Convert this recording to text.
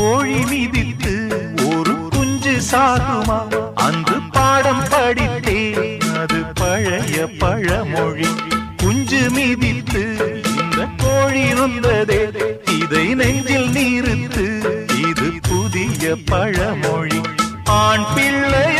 கோழி மிதித்து ஒரு குஞ்சு சாகுமா? அந்த பாடம் படித்தே, அது பழைய பழமொழி. குஞ்சு மிதித்து இந்த கோழி நொந்ததே, இதை நெஞ்சில் நிறுத்து, இது புதிய பழமொழி. ஆண் பிள்ளை